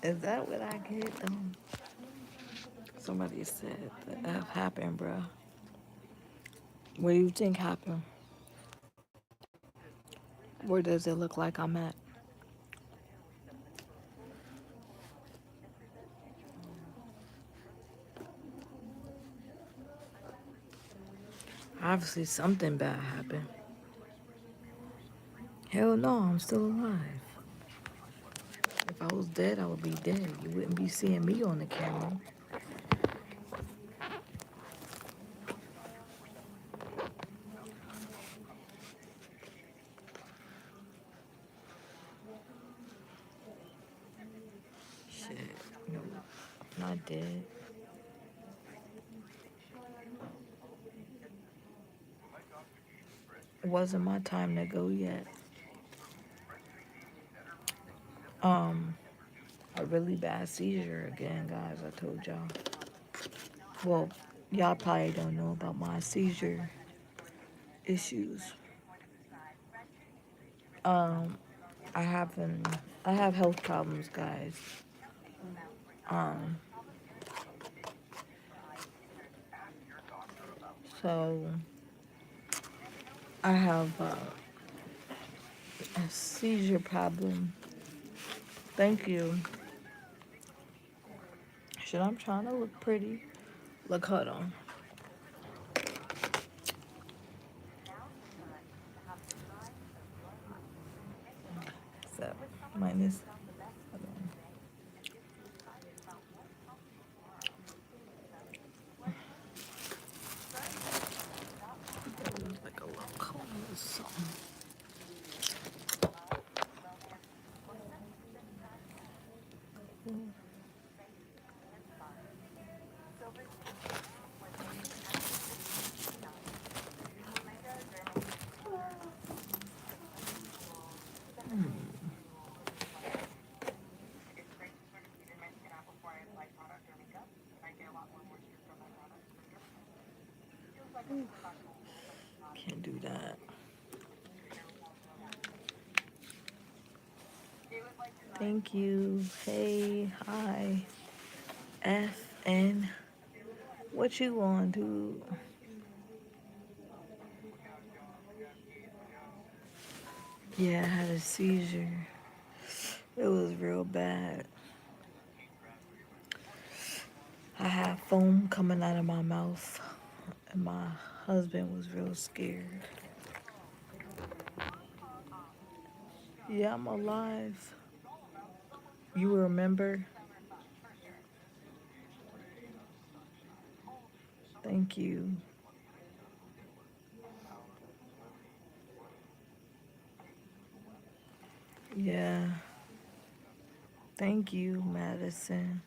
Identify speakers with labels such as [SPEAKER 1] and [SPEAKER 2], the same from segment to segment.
[SPEAKER 1] Is that what I get? Somebody said the F happened, bro. What do you think happened? Where does it look like I'm at? Obviously, something bad happened. Hell no, I'm still alive. If I was dead, I would be dead. You wouldn't be seeing me on the camera. Shit, no, not dead. It wasn't my time to go yet. A really bad seizure again, guys. I told y'all. Well, y'all probably don't know about my seizure issues. Um, I haven't. I have health problems, guys. Um, so I have a seizure problem. Thank you. Shit, I'm trying to look pretty. Look, hold on. So minus. Hold on. Like a little color or something. Can't do that. Thank you. Hey, hi. FN. What you want, dude? Yeah, I had a seizure. It was real bad. I had foam coming out of my mouth, and my husband was real scared. Yeah, I'm alive. You remember? Thank you. Yeah, thank you, Madison.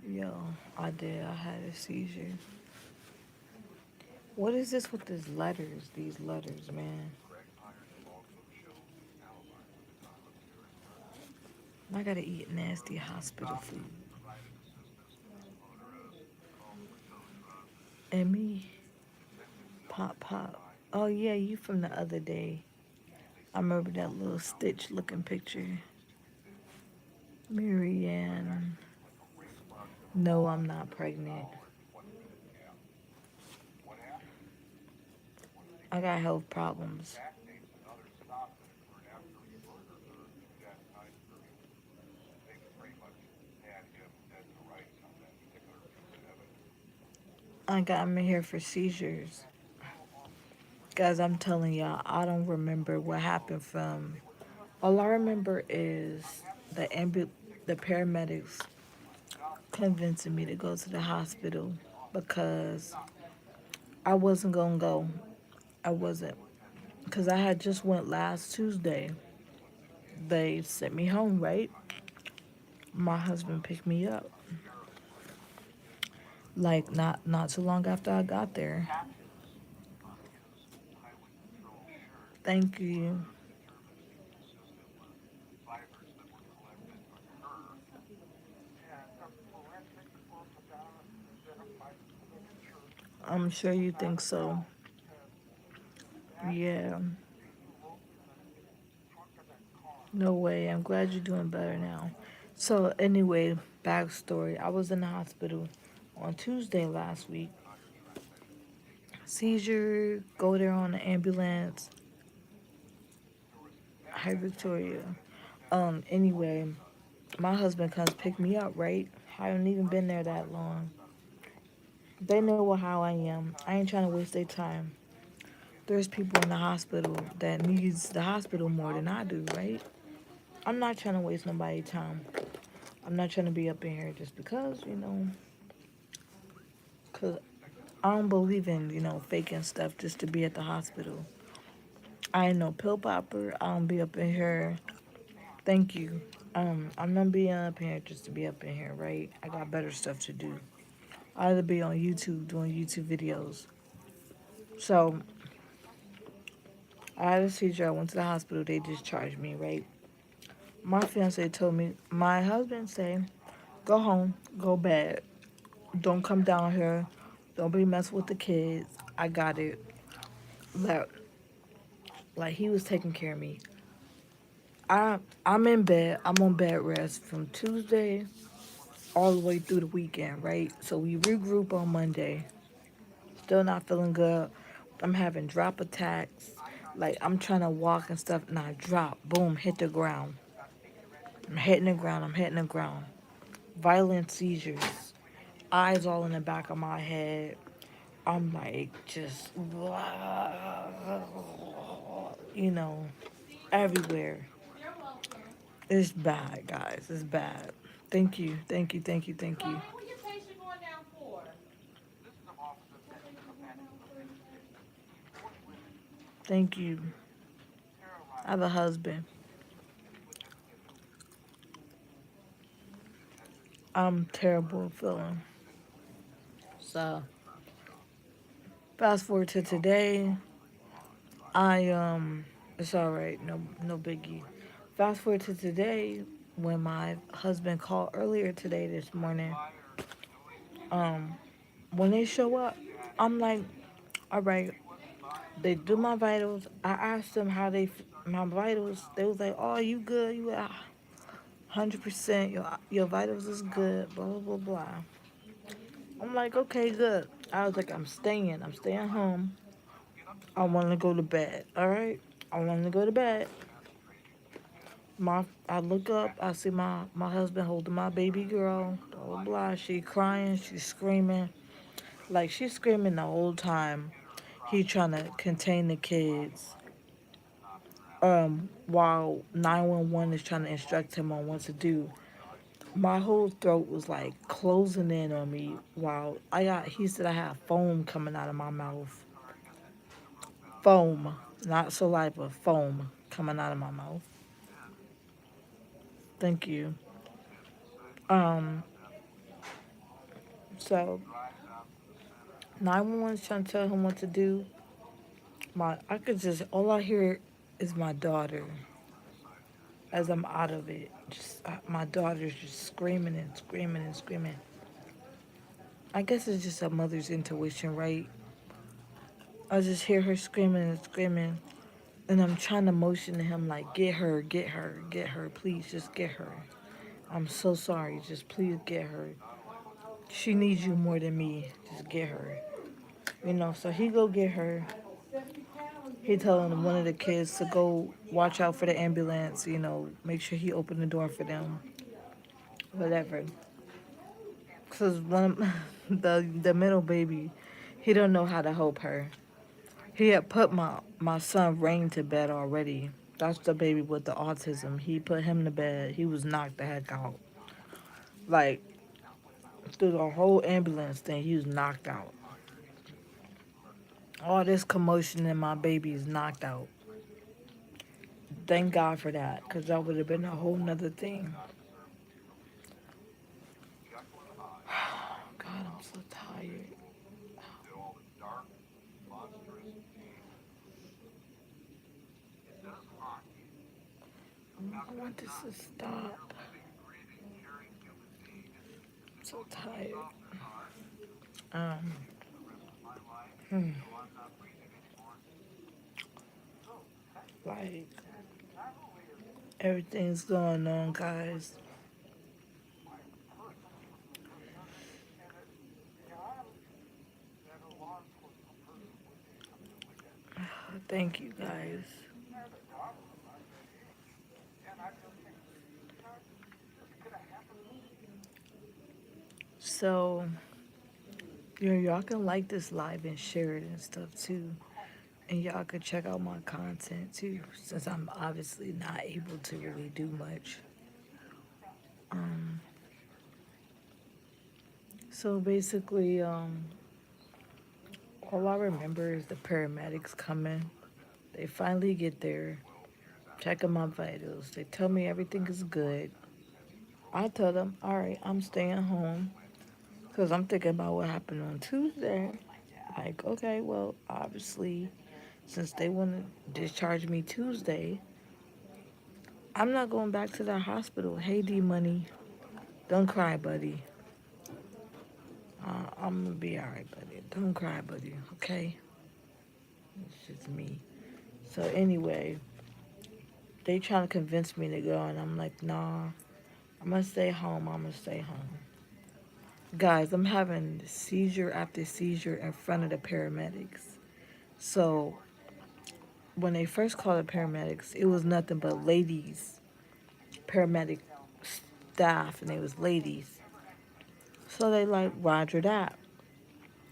[SPEAKER 1] Yo, I did. I had a seizure. What is this with these letters? These letters, man. I gotta eat nasty hospital food. Emmy, pop, pop. Oh yeah, you from the other day. I remember that little stitch looking picture. Marianne. No, I'm not pregnant. I got health problems. I got I'm here for seizures. Guys, I'm telling y'all, I don't remember what happened from. All I remember is the paramedics convincing me to go to the hospital because I wasn't gonna go. I wasn't because I had just went last Tuesday. They sent me home, right? My husband picked me up. Like not too long after I got there. Thank you. I'm sure you think so. Yeah. No way. I'm glad you're doing better now. So, anyway, backstory. I was in the hospital on Tuesday last week. Seizure, go there on the ambulance. Hi, Victoria. Anyway, my husband comes pick me up, right? I haven't even been there that long. They know how I am. I ain't trying to waste their time. There's people in the hospital that needs the hospital more than I do, right? I'm not trying to waste nobody's time. I'm not trying to be up in here just because, because I don't believe in, faking stuff just to be at the hospital. I ain't no pill popper. I don't be up in here. Thank you. I'm not being up here just to be up in here, right? I got better stuff to do. I either be on YouTube doing YouTube videos. So I had a seizure. I went to the hospital. They discharged me, right? My fiance told me, my husband said, go home, go bed. Don't come down here. Don't be messing with the kids. I got it. Like, like he was taking care of me. I'm in bed. I'm on bed rest from Tuesday all the way through the weekend, right? So we regroup on Monday. Still not feeling good. I'm having drop attacks. Like I'm trying to walk and stuff, and I drop. Boom, hit the ground. I'm hitting the ground. I'm hitting the ground. Violent seizures. Eyes all in the back of my head. I'm like just, you know, everywhere. It's bad, guys. It's bad. Thank you, thank you, thank you, thank you. Thank you. I have a husband. I'm terrible at feeling. So fast forward to today. I it's all right. No biggie. Fast forward to today when my husband called earlier today this morning. Um, when they show up, I'm like, all right. They do my vitals. I asked them how my vitals. They was like, oh, you good? You at 100%. Your vitals is good. Blah blah blah blah. I'm like, okay, good. I was like, I'm staying. I'm staying home. I want to go to bed. All right. I want to go to bed. I look up. I see my husband holding my baby girl. Blah blah blah. She crying. She's screaming. Like she's screaming the whole time. He trying to contain the kids. While 911 is trying to instruct him on what to do. My whole throat was like closing in on me while he said I had foam coming out of my mouth. Foam, not saliva, foam coming out of my mouth. Thank you. Um, so 911 is trying to tell him what to do. All I hear is my daughter as I'm out of it. My daughter's just screaming and screaming and screaming. I guess it's just a mother's intuition, right? I just hear her screaming and screaming, and I'm trying to motion to him like, get her, get her, get her, please, just get her. I'm so sorry, just please get her. She needs you more than me. Just get her. So he go get her. He telling one of the kids to go watch out for the ambulance. Make sure he open the door for them. Whatever. Cause the middle baby, he don't know how to help her. He had put my son Rain to bed already. That's the baby with the autism. He put him to bed. He was knocked the heck out. Like through the whole ambulance thing, he was knocked out. All this commotion and my baby is knocked out. Thank God for that, because that would have been a whole nother thing. God, I'm so tired. I want this to stop. I'm so tired. Um, hmm, like Everything's going on, guys. Thank you, guys. So, y'all can like this live and share it and stuff too. And y'all could check out my content too, since I'm obviously not able to really do much. Um, so basically, all I remember is the paramedics coming. They finally get there, checking my vitals. They tell me everything is good. I tell them, all right, I'm staying home because I'm thinking about what happened on Tuesday. Like, okay, well, obviously, since they want to discharge me Tuesday, I'm not going back to the hospital. Hey, D Money, don't cry, buddy. I'm gonna be all right, buddy. Don't cry, buddy. Okay, it's just me. So anyway, they trying to convince me to go, and I'm like, nah. I'm gonna stay home. I'm gonna stay home. Guys, I'm having seizure after seizure in front of the paramedics. So when they first called the paramedics, it was nothing but ladies, paramedic staff, and they was ladies. So they like Roger that.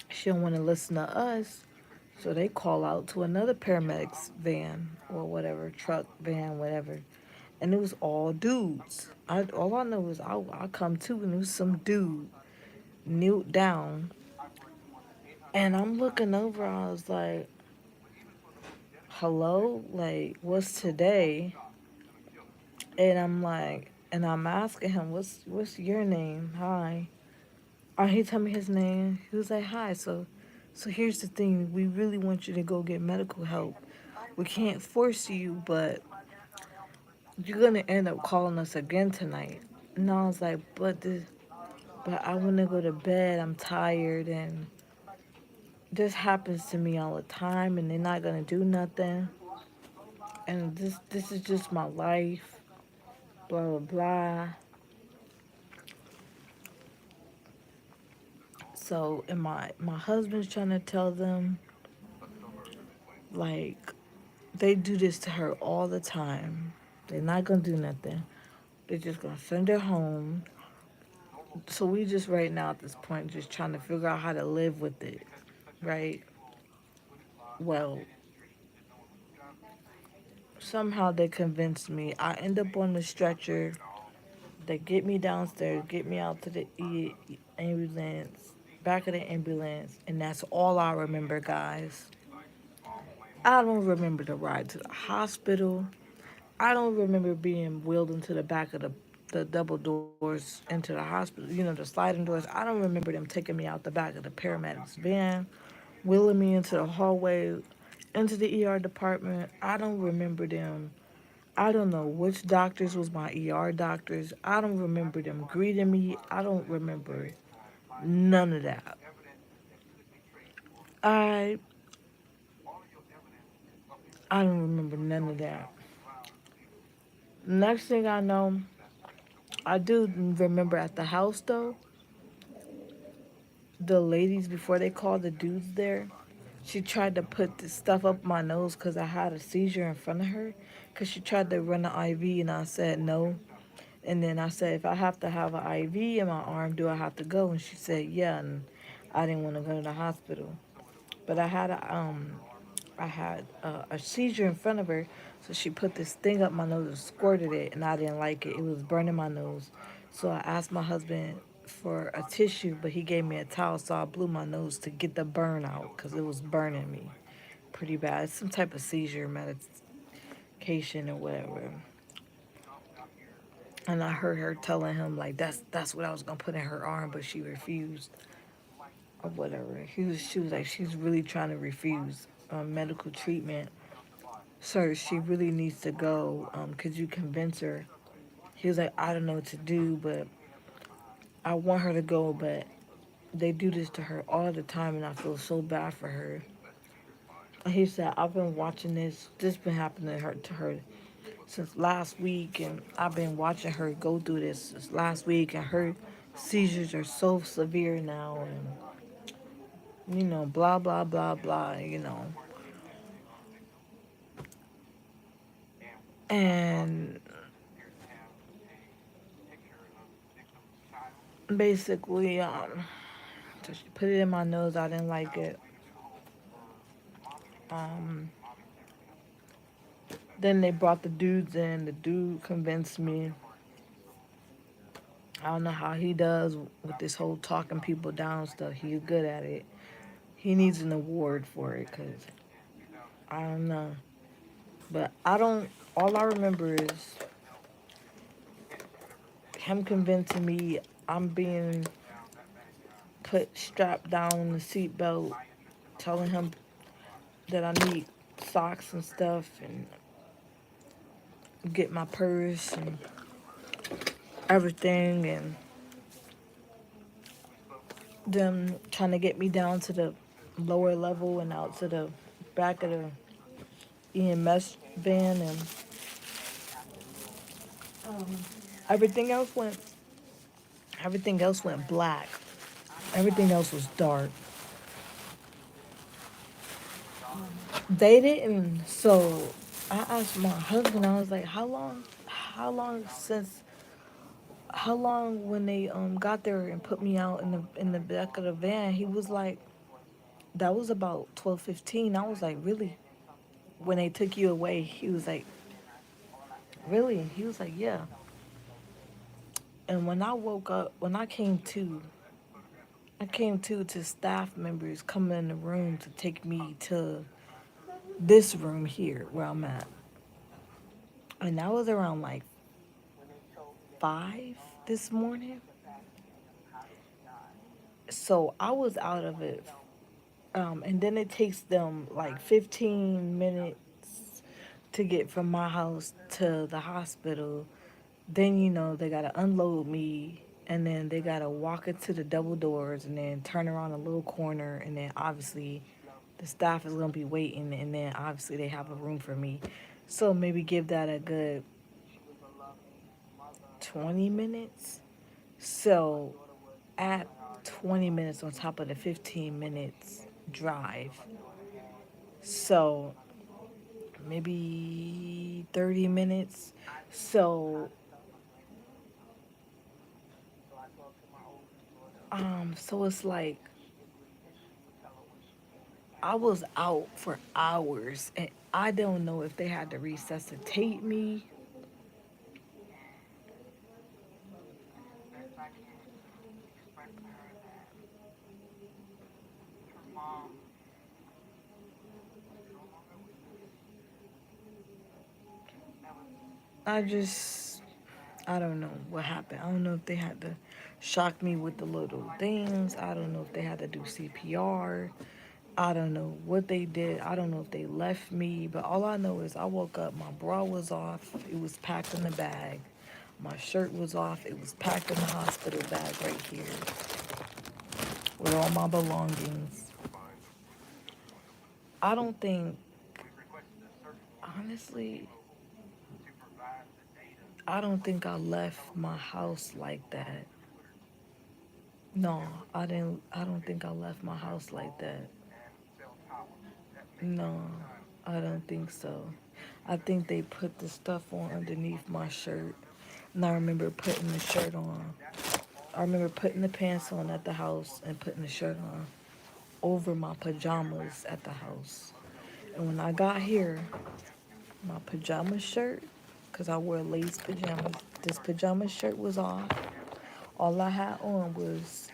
[SPEAKER 1] She don't want to listen to us, so they call out to another paramedics van or whatever, truck van, whatever, and it was all dudes. All I know was I come to and it was some dude knelt down, and I'm looking over. I was like, "Hello, like what's today?" And I'm like, and I'm asking him, "What's your name? Hi." Or he told me his name. He was like, "Hi." So here's the thing. We really want you to go get medical help. We can't force you, but you're gonna end up calling us again tonight. And I was like, but I want to go to bed. I'm tired, and this happens to me all the time, and they're not gonna do nothing. And this is just my life. Blah blah blah. So, and my husband's trying to tell them like they do this to her all the time. They're not gonna do nothing. They're just gonna send her home. So we just right now at this point just trying to figure out how to live with it, right? Well, somehow they convinced me. I end up on the stretcher. They get me downstairs, get me out to the ambulance, back of the ambulance, and that's all I remember, guys. I don't remember the ride to the hospital. I don't remember being wheeled into the back of the double doors into the hospital, the sliding doors. I don't remember them taking me out the back of the paramedics van, wheeling me into the hallway, into the ER department. I don't remember them. I don't know which doctors was my ER doctors. I don't remember them greeting me. I don't remember none of that. I I don't remember none of that. Next thing I know, I do remember at the house though, the ladies before they called the dudes there, she tried to put the stuff up my nose because I had a seizure in front of her. Because she tried to run the IV and I said no. And then I said, if I have to have an IV in my arm, do I have to go? And she said, yeah. And I didn't want to go to the hospital. But I had a seizure in front of her, so she put this thing up my nose and squirted it, and I didn't like it. It was burning my nose, so I asked my husband for a tissue, but he gave me a towel, so I blew my nose to get the burn out because it was burning me pretty bad. It's some type of seizure medication or whatever. And I heard her telling him like that's what I was gonna put in her arm, but she refused or whatever. She was like she's really trying to refuse medical treatment. Sir, she really needs to go. Could you convince her? He was like, I don't know what to do, but I want her to go, but they do this to her all the time, and I feel so bad for her. And he said, I've been watching this. This been happening to her. since last week, and I've been watching her go through this since last week, and her seizures are so severe now, and blah blah blah blah, and basically, so she put it in my nose. I didn't like it. Um, then they brought the dudes in. The dude convinced me. I don't know how he does with this whole talking people down stuff. He's good at it. He needs an award for it, because I don't know. But I don't, all I remember is him convincing me I'm being put strapped down in the seatbelt, telling him that I need socks and stuff, and get my purse and everything, and them trying to get me down to the lower level and out to the back of the EMS van, and um, everything else went everything else went black. Everything else was dark. They didn't. So I asked my husband. I was like, How long since? How long when they got there and put me out in the back of the van? He was like, that was about 12:15. I was like, really? When they took you away, he was like, really? He was like, yeah. And when I woke up, when I came to staff members coming in the room to take me to this room here where I'm at. And that was around like 5 this morning. So I was out of it. And then it takes them like 15 minutes to get from my house to the hospital. Then, they got to unload me. And then they got to walk into the double doors and then turn around a little corner. And then obviously the staff is going to be waiting. And then obviously they have a room for me. So maybe give that a good 20 minutes. So at 20 minutes on top of the 15 minutes drive. So maybe 30 minutes. So so it's like I was out for hours, and I don't know if they had to resuscitate me. I just I don't know what happened. I don't know if they had to shock me with the little things. I don't know if they had to do CPR. I don't know what they did. I don't know if they left me. But all I know is I woke up, my bra was off. It was packed in the bag. My shirt was off. It was packed in the hospital bag right here with all my belongings. I don't think, honestly, I don't think I left my house like that. No, I didn't. I don't think I left my house like that. No, I don't think so. I think they put the stuff on underneath my shirt. And I remember putting the shirt on. I remember putting the pants on at the house and putting the shirt on over my pajamas at the house. And when I got here, my pajama shirt, because I wore lace pajamas, this pajama shirt was off. All I had on was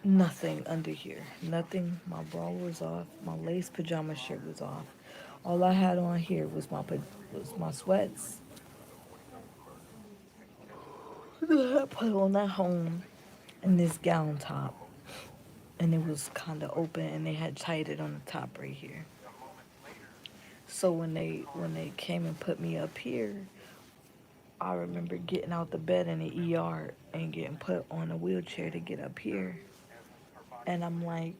[SPEAKER 1] nothing under here. Nothing. My bra was off. My lace pajama shirt was off. All I had on here was my sweats. I put on at home and this gown top, and it was kind of open, and they had tied it on the top right here. So when they came and put me up here, I remember getting out the bed in the ER and getting put on a wheelchair to get up here. And I'm like,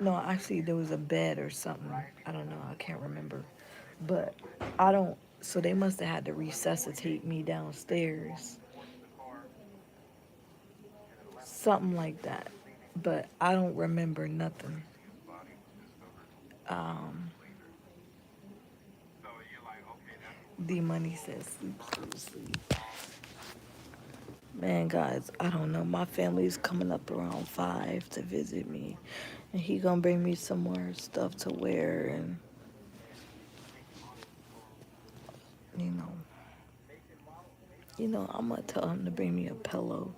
[SPEAKER 1] no, actually there was a bed or something. I don't know. I can't remember. But I don't. So they must have had to resuscitate me downstairs, something like that. But I don't remember nothing. Um, D Money says sleep, sleep, sleep. Man, guys, I don't know. My family's coming up around 5 to visit me, and he gonna bring me some more stuff to wear, and you know, I'm gonna tell him to bring me a pillow.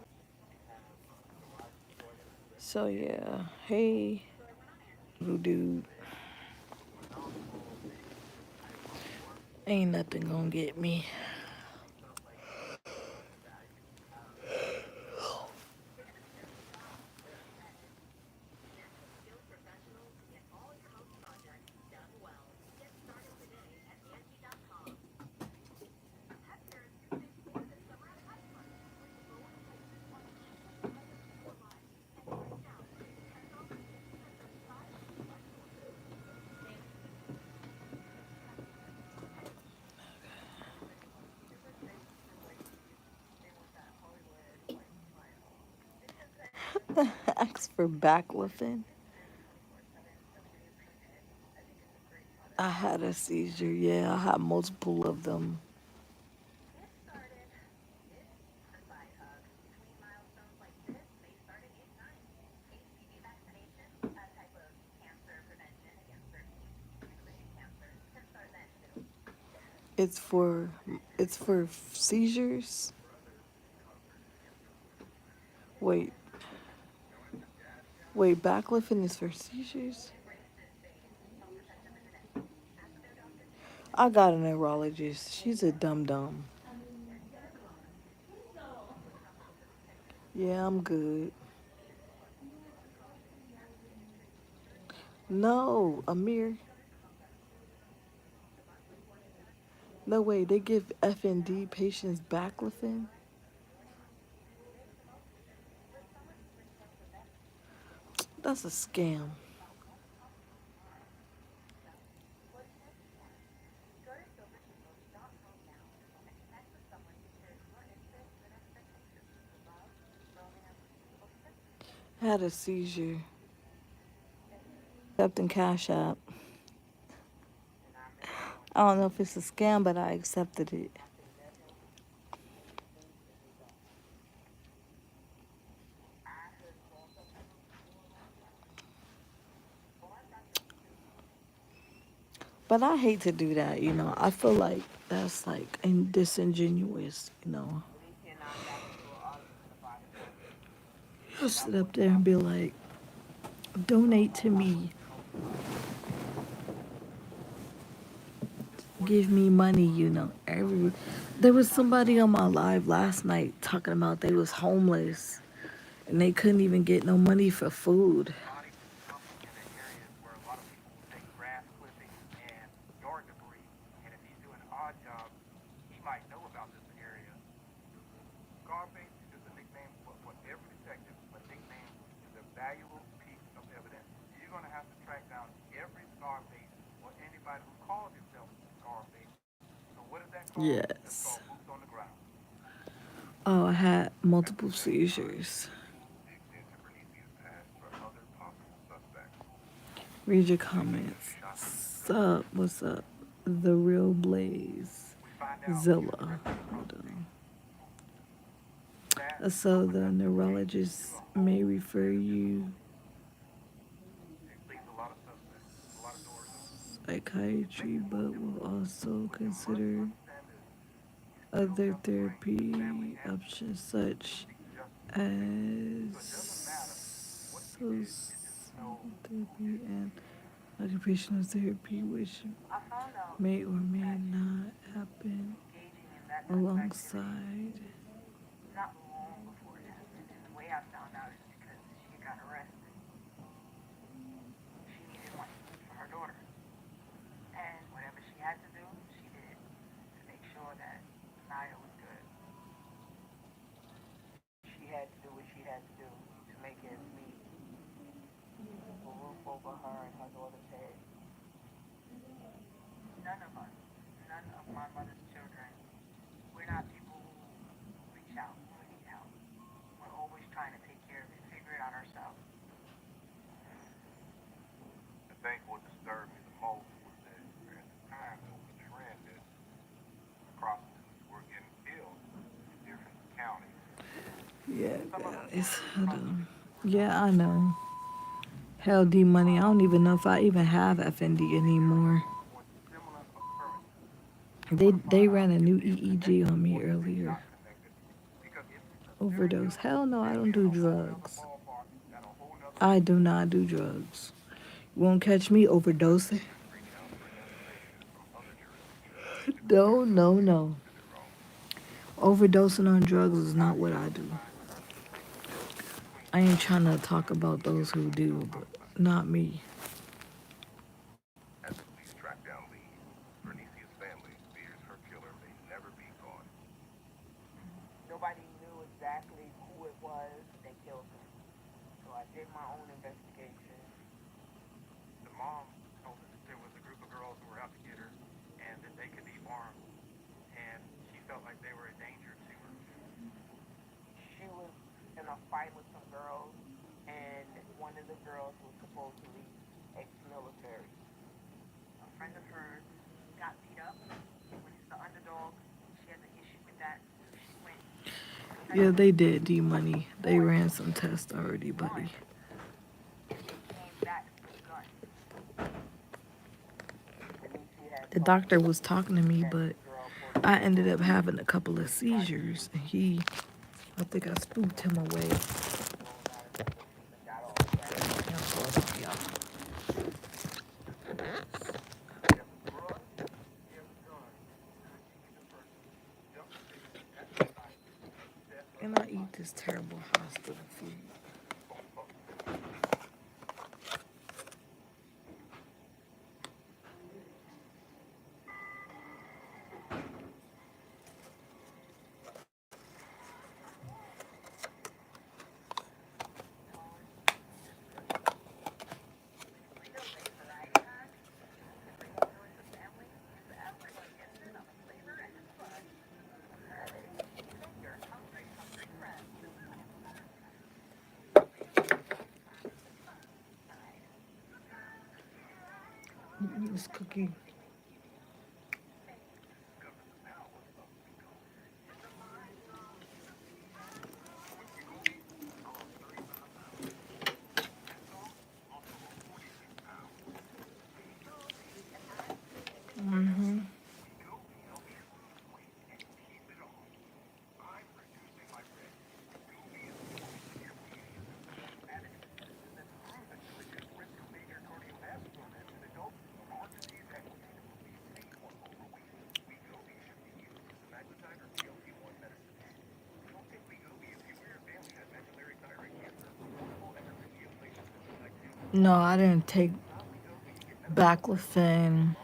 [SPEAKER 1] So yeah, hey, little dude, ain't nothing gonna get me. Ask for baclofen. I had a seizure. Yeah, I had multiple of them. It's for it's for seizures. Wait, wait, baclofen is for seizures. I got a neurologist. She's a dum dum. Yeah, I'm good. No, Amir. No way. They give FND patients baclofen. That's a scam. I had a seizure. Accepting Cash App. I don't know if it's a scam, but I accepted it. But I hate to do that. I feel like that's like disingenuous. You'll sit up there and be like, donate to me, give me money. There was somebody on my live last night talking about they was homeless and they couldn't even get no money for food. Yes. Oh, I had multiple seizures. Read your comments. Sup? What's up? The real Blaze. Zilla. Hold on. So the neurologist may refer you psychiatry, but will also consider other therapy options such as social therapy and occupational therapy, which may or may not happen alongside. Yeah, guys. Hold on. Yeah, I know. Hell D money. I don't even know if I even have FND anymore. They ran a new EEG on me earlier. Overdose. Hell no, I don't do drugs. I do not do drugs. You won't catch me overdosing. No, no, no. Overdosing on drugs is not what I do. I ain't trying to talk about those who do, but not me. Yeah, they did D money. They ran some tests already, buddy. The doctor was talking to me, but I ended up having a couple of seizures, and I think I spooked him away. And I eat this terrible hospital food. This cookie. No, I didn't take baclofen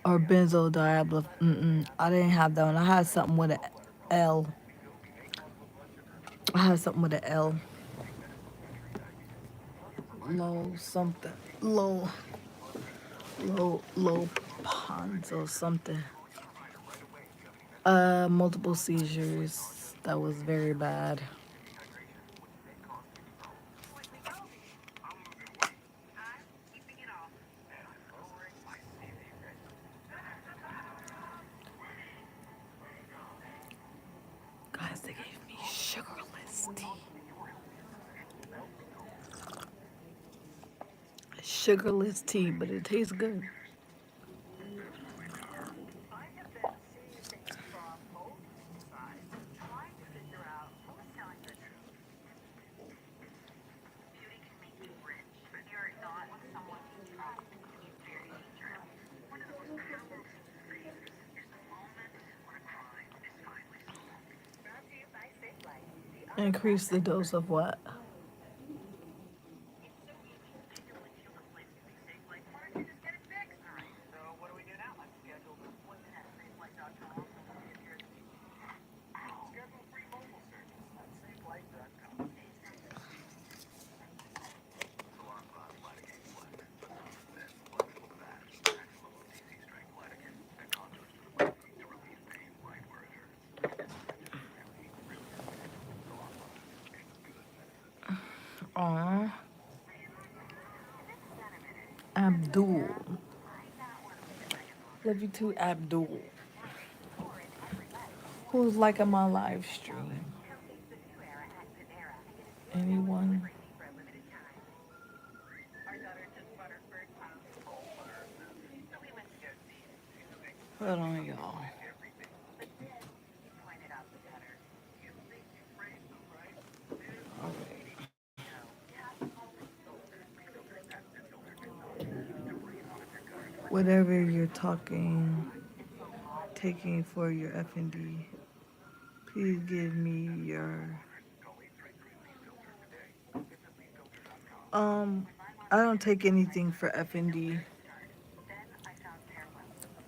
[SPEAKER 1] or benzodiazepine. I didn't have that one. I had something with an L. I had something with an L. Low something. Low ponds or something. Multiple seizures. That was very bad. Guys, they gave me sugarless tea. Sugarless tea, but it tastes good. Increase the dose of what? Abdul. Love you too, Abdul. Who's liking my live stream? Anyone? Hold on, y'all. Okay. Whatever you're talking, taking for your F&D, please give me your. Um, I don't take anything for F&D.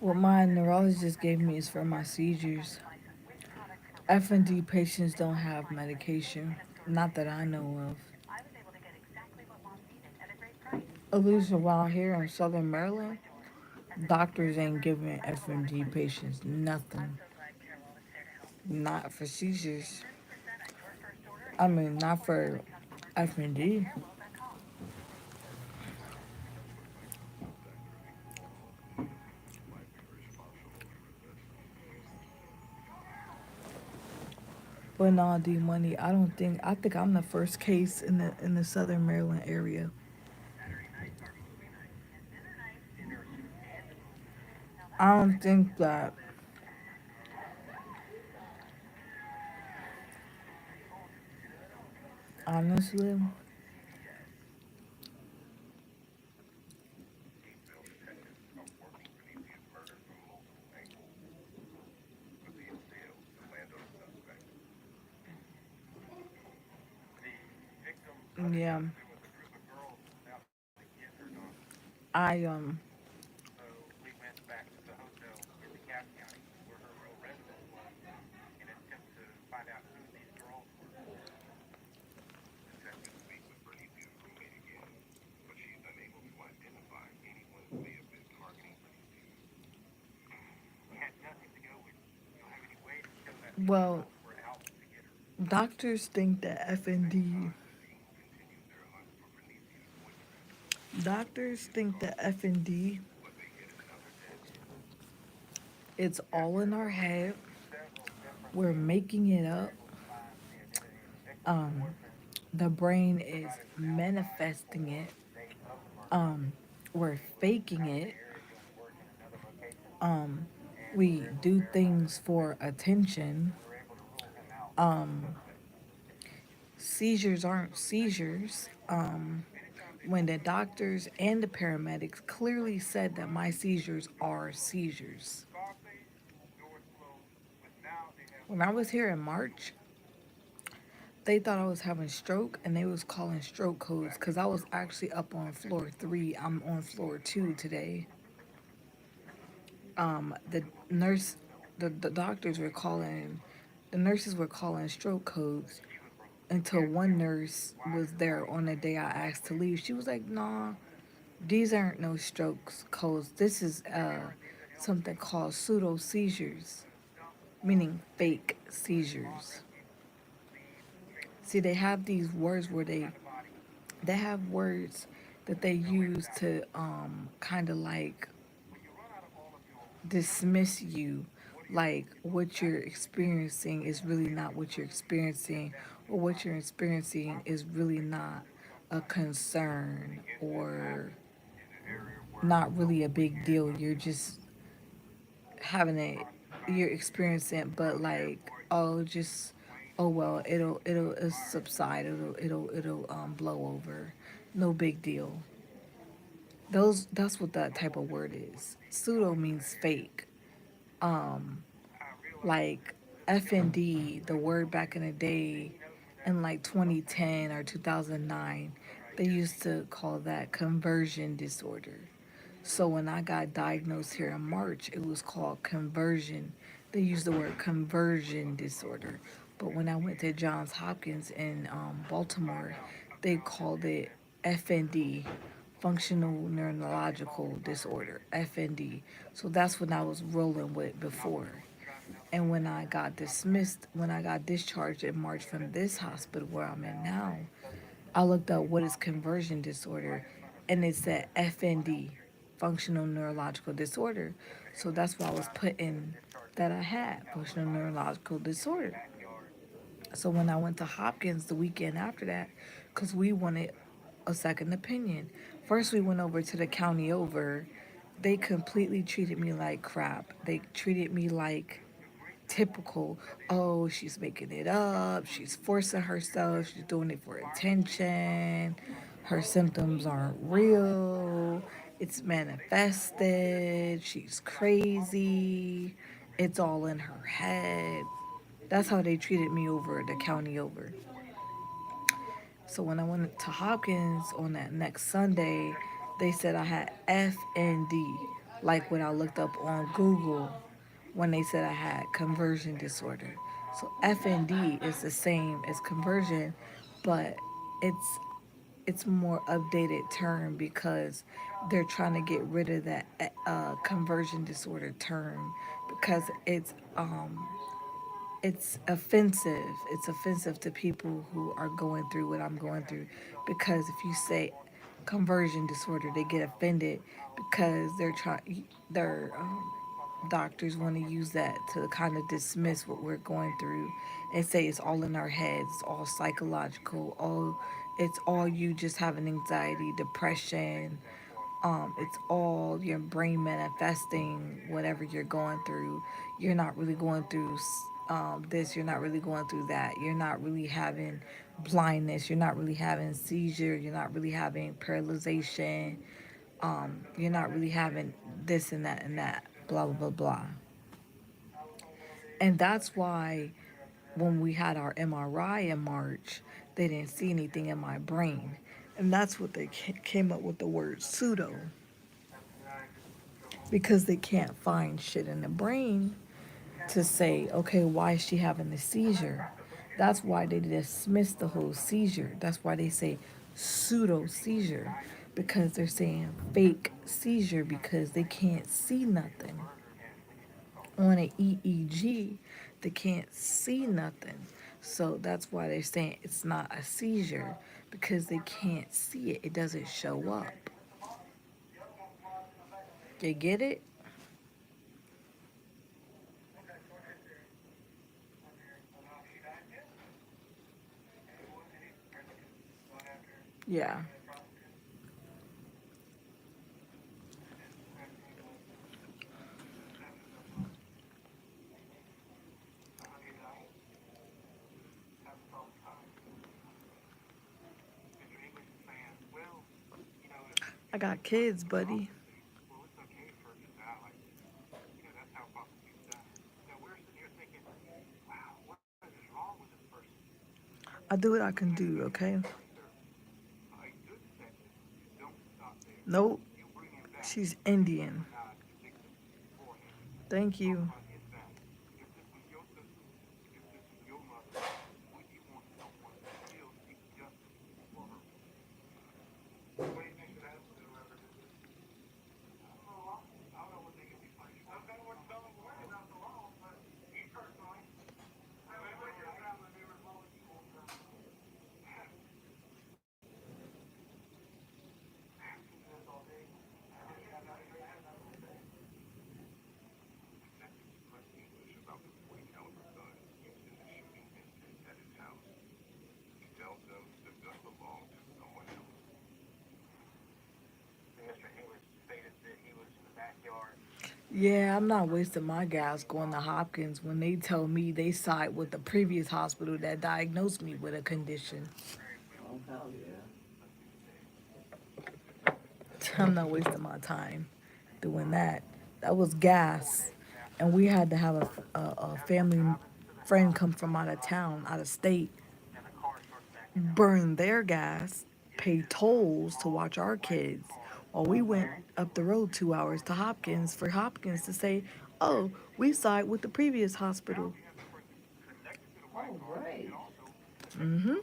[SPEAKER 1] What my neurologist gave me is for my seizures. F&D patients don't have medication, not that I know of. At least around here in Southern Maryland, doctors ain't giving F&D patients nothing. Not for seizures. I mean, not for F&D. But no, D Money, I don't think. I think I'm the first case in the Southern Maryland area. I don't think that. Honestly, yeah. I. Well, doctors think that F&D. Doctors think that F&D. It's all in our head. We're making it up. Um, the brain is manifesting it. Um, we're faking it. Um, we do things for attention. Um, seizures aren't seizures. When the doctors and the paramedics clearly said that my seizures are seizures. When I was here in March, they thought I was having stroke and they was calling stroke codes because I was actually up on floor 3. I'm on floor 2 today. The nurse, the doctors were calling, the nurses were calling stroke codes until one nurse was there on the day I asked to leave. She was like, "Nah, these aren't no strokes codes. This is something called pseudo seizures, meaning fake seizures." See, they have these words where they have words that they use to kind of like dismiss you, like what you're experiencing is really not what you're experiencing, or what you're experiencing is really not a concern or not really a big deal. You're just having it, you're experiencing it, but like, oh, just, oh well, it'll subside, it'll blow over, no big deal. That's what that type of word is. Pseudo means fake. Um, like FND, the word back in the day, in like 2010 or 2009, they used to call that conversion disorder. So when I got diagnosed here in March, it was called conversion. They used the word conversion disorder. But when I went to Johns Hopkins in Baltimore, they called it FND, functional neurological disorder, FND. So that's what I was rolling with before. And when I got discharged in March from this hospital where I'm in now, I looked up what is conversion disorder. and it said FND, functional neurological disorder. So that's why I was putting that I had functional neurological disorder. So when I went to Hopkins the weekend after that, because we wanted a second opinion, first we went over to the county over. They completely treated me like crap. They treated me like typical. Oh, she's making it up. She's forcing herself. She's doing it for attention. Her symptoms aren't real. It's manifested. She's crazy. It's all in her head. That's how they treated me over the county over. So when I went to Hopkins on that next Sunday, they said I had FND, like what I looked up on Google when they said I had conversion disorder. So FND is the same as conversion, but it's it's more updated term because they're trying to get rid of that conversion disorder term because it's offensive. It's offensive to people who are going through what I'm going through. Because if you say conversion disorder, they get offended because their doctors want to use that to kind of dismiss what we're going through and say it's all in our heads, it's all psychological, it's all you just having anxiety, depression, it's all your brain manifesting whatever you're going through. You're not really going through this. You're not really going through that. You're not really having blindness. You're not really having seizure. You're not really having paralyzation. You're not really having this and that and that. Blah blah blah blah. And that's why when we had our MRI in March, they didn't see anything in my brain. And that's what they came up with the word pseudo because they can't find shit in the brain to say, okay, why is she having a seizure? That's why they dismiss the whole seizure. That's why they say pseudo seizure because they're saying fake seizure because they can't see nothing. On an EEG, they can't see nothing. So that's why they're saying it's not a seizure because they can't see it. It doesn't show up. You get it? Yeah. I got kids, buddy. I do what I can do, okay? Nope. She's Indian. Thank you. Yeah, I'm not wasting my gas going to Hopkins when they tell me they side with the previous hospital that diagnosed me with a condition. I'm not wasting my time doing that. That was gas. And we had to have a family friend come from out of town, out of state, burn their gas, pay tolls to watch our kids, while we went up the road 2 hours to Hopkins for Hopkins to say, oh, we side with the previous hospital. Hmm.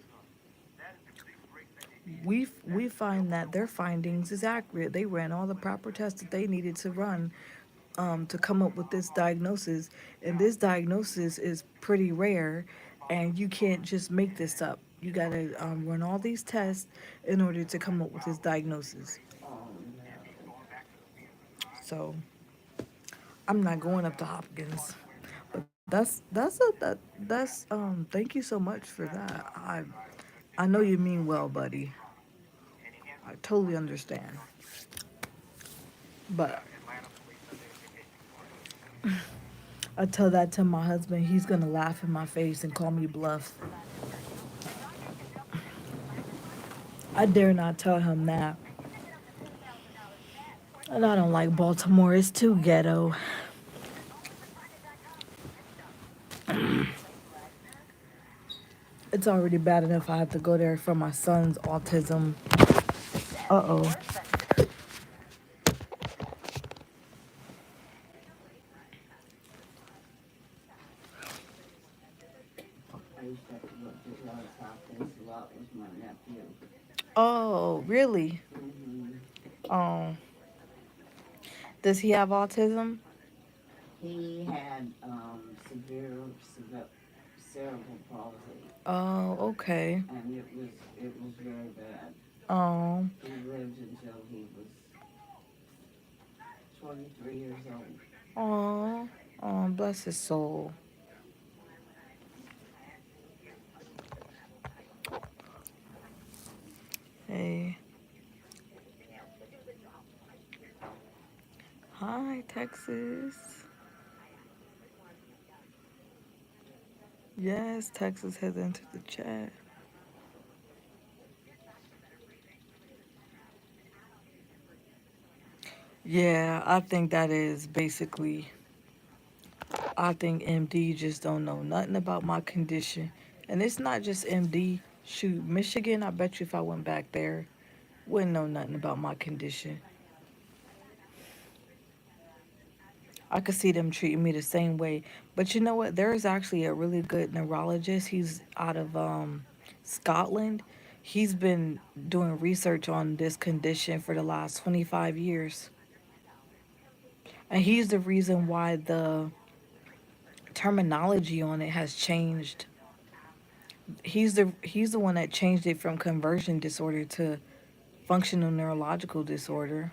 [SPEAKER 1] We find that their findings is accurate. They ran all the proper tests that they needed to run to come up with this diagnosis, and this diagnosis is pretty rare, and you can't just make this up. You gotta run all these tests in order to come up with this diagnosis. So I'm not going up to Hopkins. But thank you so much for that. I know you mean well, buddy. I totally understand. But I tell that to my husband, he's gonna laugh in my face and call me bluff. I dare not tell him that. And I don't like Baltimore. It's too ghetto. It's already bad enough I have to go there for my son's autism. Uh oh.
[SPEAKER 2] I used to have to go to Johns Hopkins a lot with my nephew.
[SPEAKER 1] Oh, really?
[SPEAKER 2] Hmm
[SPEAKER 1] Oh. Does he have autism?
[SPEAKER 2] He had severe cerebral palsy,
[SPEAKER 1] Oh, okay.
[SPEAKER 2] and it was very bad.
[SPEAKER 1] Oh.
[SPEAKER 2] He lived until he was 23 years old.
[SPEAKER 1] Oh. Oh, bless his soul. Hey. Hi, Texas. Yes, Texas has entered the chat. Yeah, I think that is basically, I think MD just don't know nothing about my condition. And it's not just MD. Shoot, Michigan, I bet you if I went back there, wouldn't know nothing about my condition. I could see them treating me the same way. But you know what? There is actually a really good neurologist. He's out of Scotland. He's been doing research on this condition for the last 25 years. And he's the reason why the terminology on it has changed. He's the one that changed it from conversion disorder to functional neurological disorder.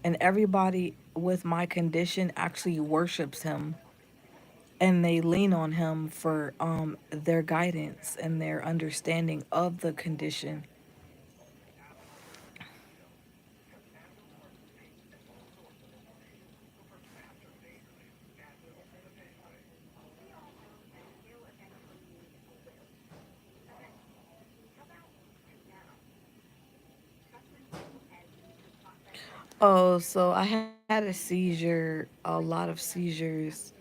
[SPEAKER 1] And everybody with my condition actually worships him, and they lean on him for their guidance and their understanding of the condition. Oh, so I had a seizure, a lot of seizures,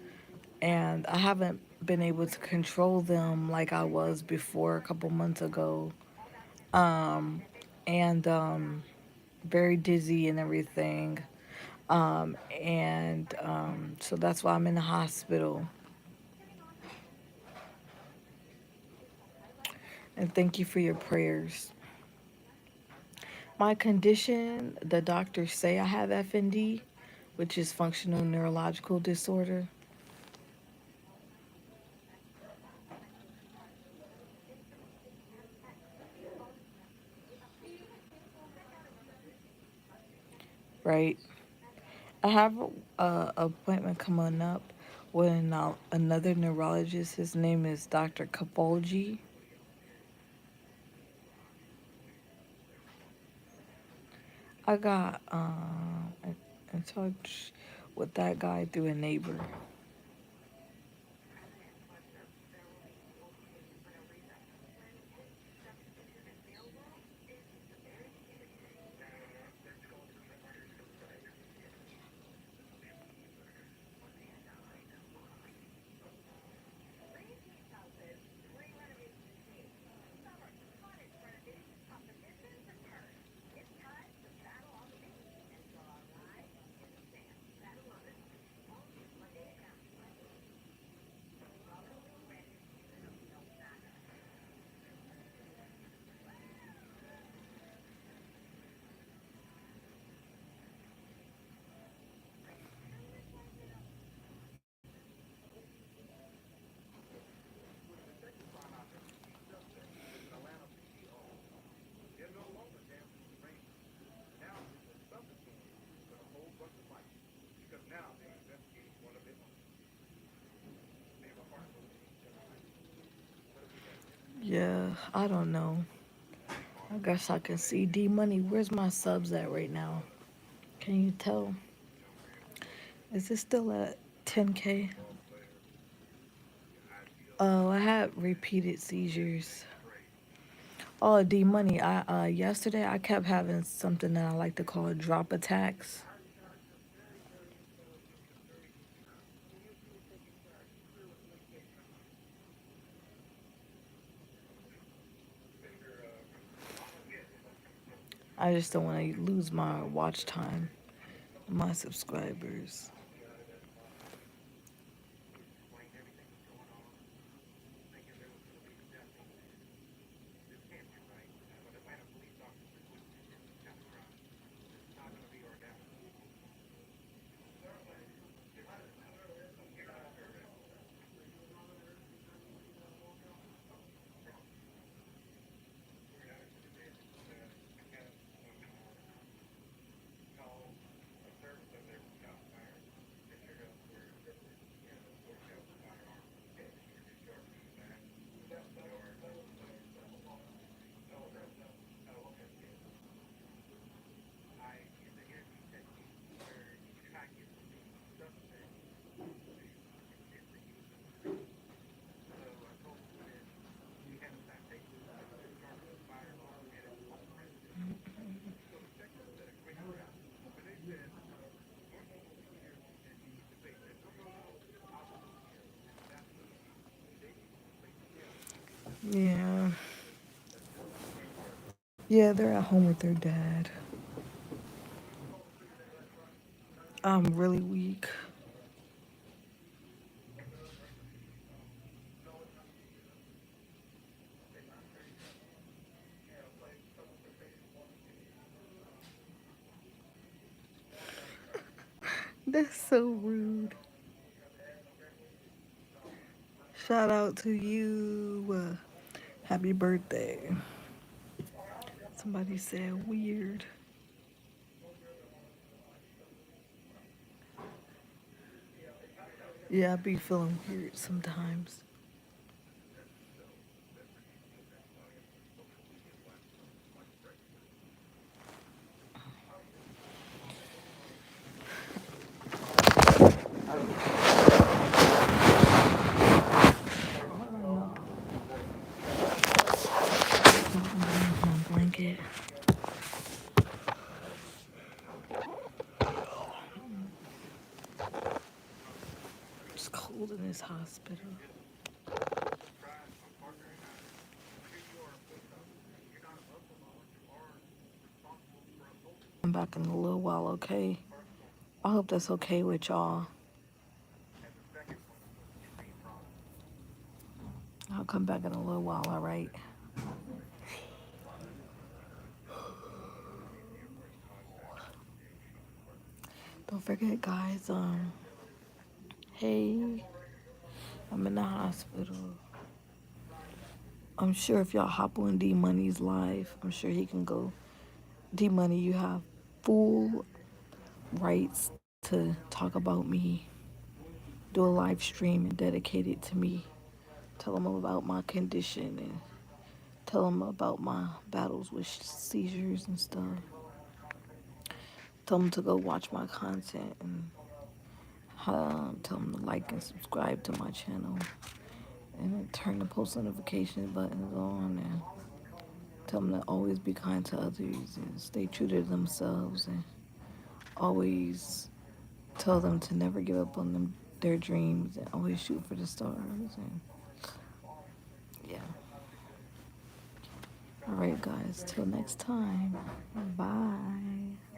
[SPEAKER 1] and I haven't been able to control them like I was before a couple months ago. Um, and very dizzy and everything. And so that's why I'm in the hospital. And thank you for your prayers. My condition, the doctors say I have FND, which is functional neurological disorder. Right? I have a appointment coming up with another neurologist. His name is Dr. Kapolji. I got in touch with that guy through a neighbor. Yeah, I don't know. I guess I can see D Money. Where's my subs at right now? Can you tell? Is it still at 10K? Oh, I had repeated seizures. Oh, D Money. I yesterday I kept having something that I like to call drop attacks. I just don't want to lose my watch time, my subscribers. Yeah. Yeah, they're at home with their dad. I'm really weak. That's so rude. Shout out to you. Happy birthday. Somebody said weird. Yeah, I be feeling weird sometimes. My blanket. It's cold in this hospital. I'm back in a little while, okay? I hope that's okay with y'all. I'll come back in a little while, alright? Don't forget, guys, hey, I'm in the hospital. I'm sure if y'all hop on D Money's live, I'm sure he can go. D Money, you have full rights to talk about me. Do a live stream and dedicate it to me. Tell them about my condition and tell them about my battles with seizures and stuff. Tell them to go watch my content and tell them to like and subscribe to my channel and turn the post notification buttons on and tell them to always be kind to others and stay true to themselves and always tell them to never give up on their dreams and always shoot for the stars. And yeah. All right, guys. Till next time. Bye.